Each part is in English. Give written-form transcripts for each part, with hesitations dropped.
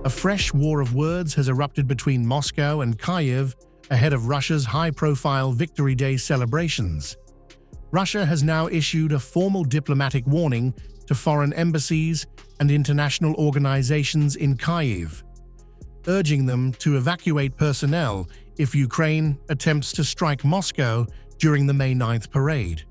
A fresh war of words has erupted between Moscow and Kyiv ahead of Russia's high-profile Victory Day celebrations. Russia has now issued a formal diplomatic warning to foreign embassies and international organizations in Kyiv, urging them to evacuate personnel if Ukraine attempts to strike Moscow during the May 9th parade.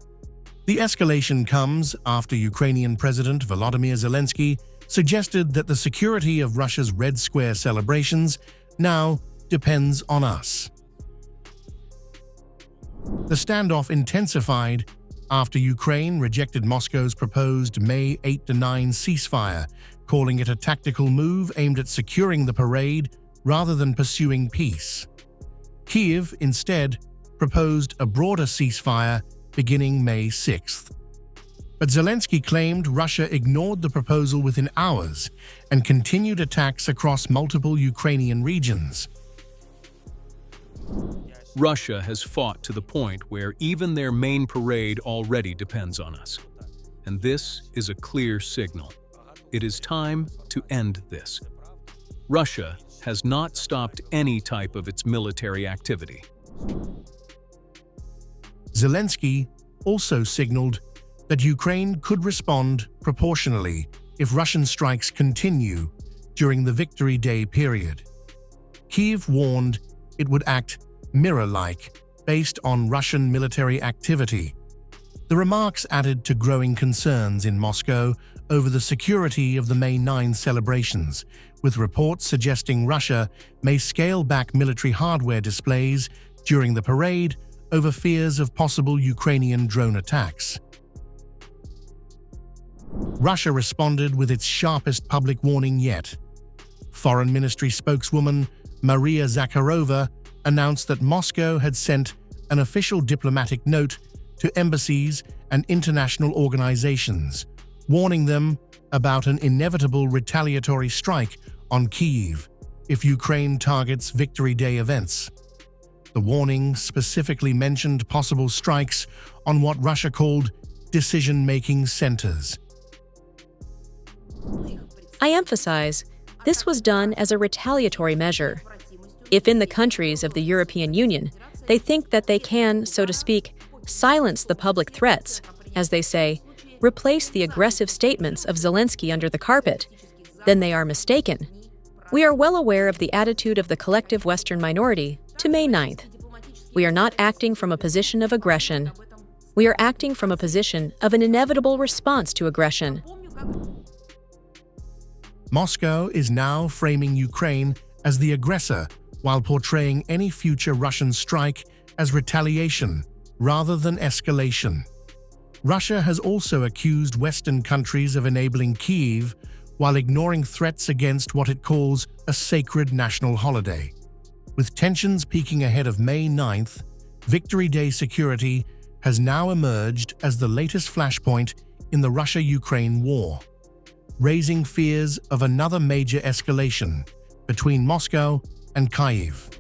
The escalation comes after Ukrainian President Volodymyr Zelensky suggested that the security of Russia's Red Square celebrations now depends on us. The standoff intensified after Ukraine rejected Moscow's proposed May 8-9 ceasefire, calling it a tactical move aimed at securing the parade rather than pursuing peace. Kyiv, instead, proposed a broader ceasefire beginning May 6th. But Zelensky claimed Russia ignored the proposal within hours and continued attacks across multiple Ukrainian regions. Russia has fought to the point where even their main parade already depends on us. And this is a clear signal. It is time to end this. Russia has not stopped any type of its military activity. Zelensky also signaled that Ukraine could respond proportionally if Russian strikes continue during the Victory Day period. Kyiv warned it would act mirror-like based on Russian military activity. The remarks added to growing concerns in Moscow over the security of the May 9 celebrations, with reports suggesting Russia may scale back military hardware displays during the parade over fears of possible Ukrainian drone attacks. Russia responded with its sharpest public warning yet. Foreign Ministry spokeswoman Maria Zakharova announced that Moscow had sent an official diplomatic note to embassies and international organizations, warning them about an inevitable retaliatory strike on Kyiv if Ukraine targets Victory Day events. The warning specifically mentioned possible strikes on what Russia called decision-making centers. I emphasize, this was done as a retaliatory measure. If in the countries of the European Union, they think that they can, so to speak, silence the public threats, as they say, replace the aggressive statements of Zelensky under the carpet, then they are mistaken. We are well aware of the attitude of the collective Western minority to May 9th. We are not acting from a position of aggression. We are acting from a position of an inevitable response to aggression. Moscow is now framing Ukraine as the aggressor while portraying any future Russian strike as retaliation rather than escalation. Russia has also accused Western countries of enabling Kyiv while ignoring threats against what it calls a sacred national holiday. With tensions peaking ahead of May 9th, Victory Day security has now emerged as the latest flashpoint in the Russia-Ukraine war, raising fears of another major escalation between Moscow and Kyiv.